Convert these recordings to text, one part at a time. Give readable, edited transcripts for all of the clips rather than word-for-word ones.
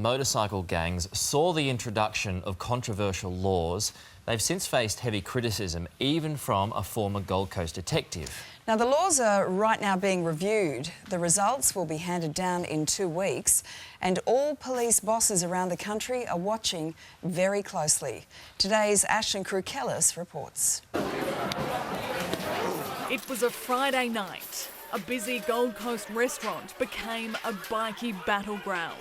motorcycle gangs saw the introduction of controversial laws, they've since faced heavy criticism, even from a former Gold Coast detective. Now, the laws are right now being reviewed. The results will be handed down in 2 weeks, and all police bosses around the country are watching very closely. Today's Ashlyn Crew-Kellis reports. It was a Friday night. A busy Gold Coast restaurant became a bikie battleground.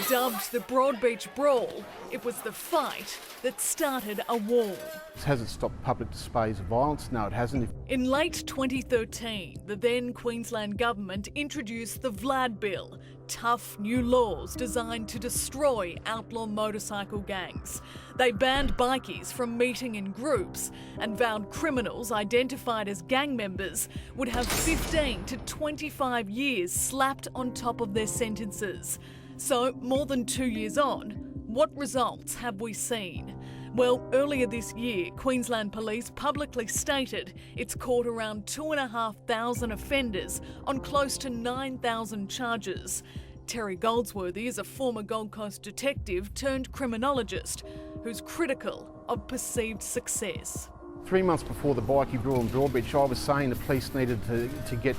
Dubbed the Broadbeach Brawl, it was the fight that started a war. Has it stopped public displays of violence? No, it hasn't. In late 2013, the then Queensland Government introduced the Vlad Bill, tough new laws designed to destroy outlaw motorcycle gangs. They banned bikies from meeting in groups and vowed criminals identified as gang members would have 15 to 25 years slapped on top of their sentences. So, more than 2 years on, what results have we seen? Well, earlier this year, Queensland Police publicly stated it's caught around 2,500 offenders on close to 9,000 charges. Terry Goldsworthy is a former Gold Coast detective turned criminologist who's critical of perceived success. 3 months before the bikie brawl in Broadbeach, I was saying the police needed to get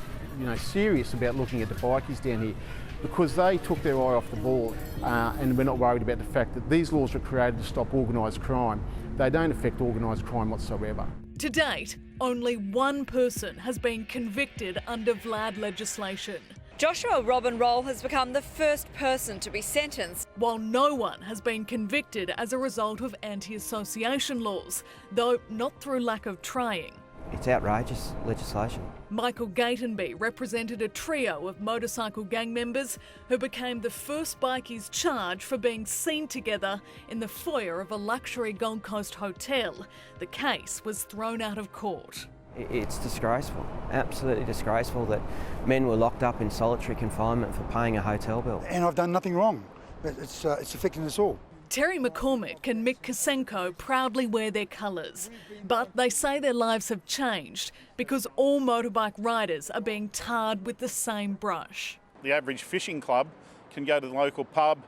serious about looking at the bikies down here, because they took their eye off the ball and we're not worried about the fact that these laws were created to stop organised crime. They don't affect organised crime whatsoever. To date, only one person has been convicted under Vlad legislation. Joshua Robin Roll has become the first person to be sentenced. While no one has been convicted as a result of anti-association laws, though not through lack of trying. It's outrageous legislation. Michael Gatenby represented a trio of motorcycle gang members who became the first bikies charged for being seen together in the foyer of a luxury Gold Coast hotel. The case was thrown out of court. It's disgraceful, absolutely disgraceful that men were locked up in solitary confinement for paying a hotel bill. And I've done nothing wrong. It's affecting us all. Terry McCormick and Mick Kosenko proudly wear their colours, but they say their lives have changed because all motorbike riders are being tarred with the same brush. The average fishing club can go to the local pub,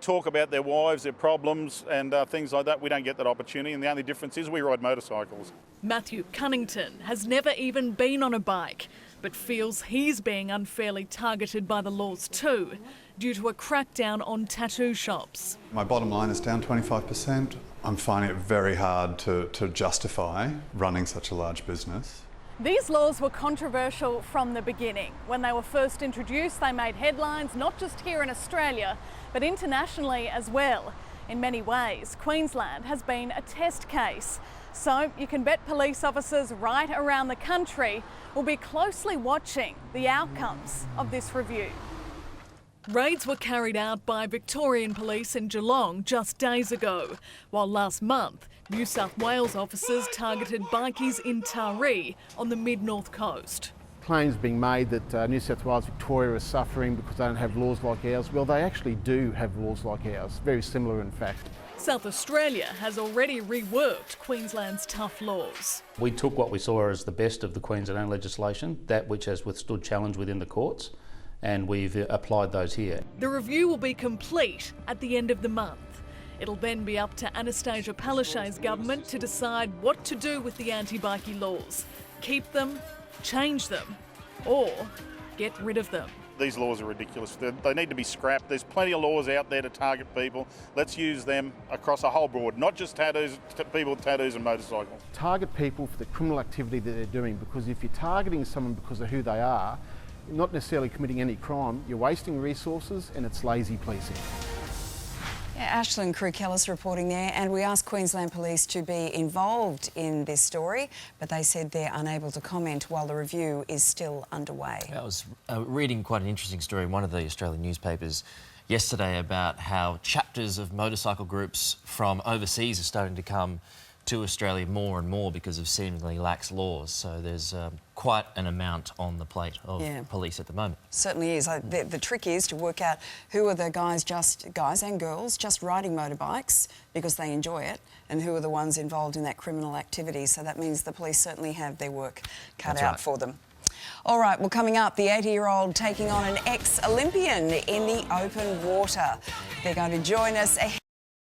talk about their wives, their problems and things like that. We don't get that opportunity, and the only difference is we ride motorcycles. Matthew Cunnington has never even been on a bike, but feels he's being unfairly targeted by the laws too, due to a crackdown on tattoo shops. My bottom line is down 25%. I'm finding it very hard to justify running such a large business. These laws were controversial from the beginning. When they were first introduced, they made headlines not just here in Australia, but internationally as well. In many ways, Queensland has been a test case. So you can bet police officers right around the country will be closely watching the outcomes of this review. Raids were carried out by Victorian Police in Geelong just days ago, while last month New South Wales officers targeted bikies in Taree on the mid-north coast. Claims being made that New South Wales, Victoria are suffering because they don't have laws like ours. Well, they actually do have laws like ours, very similar in fact. South Australia has already reworked Queensland's tough laws. We took what we saw as the best of the Queensland legislation, that which has withstood challenge within the courts, and we've applied those here. The review will be complete at the end of the month. It'll then be up to Anastasia Palaszczuk's government to decide what to do with the anti-bikie laws. Keep them, change them, or get rid of them. These laws are ridiculous. They need to be scrapped. There's plenty of laws out there to target people. Let's use them across a whole board, not just tattoos, people with tattoos and motorcycles. Target people for the criminal activity that they're doing, because if you're targeting someone because of who they are, not necessarily committing any crime, you're wasting resources and it's lazy policing. Yeah, Ashlyn Crew-Kellis reporting there, and we asked Queensland Police to be involved in this story, but they said they're unable to comment while the review is still underway. I was reading quite an interesting story in one of the Australian newspapers yesterday about how chapters of motorcycle groups from overseas are starting to come to Australia more and more because of seemingly lax laws. So there's quite an amount on the plate of police at the moment. Certainly is. The trick is to work out who are the guys and girls just riding motorbikes because they enjoy it, and who are the ones involved in that criminal activity. So that means the police certainly have their work cut out for them. All right, well, coming up, the 80-year-old taking on an ex-Olympian in the open water. They're going to join us.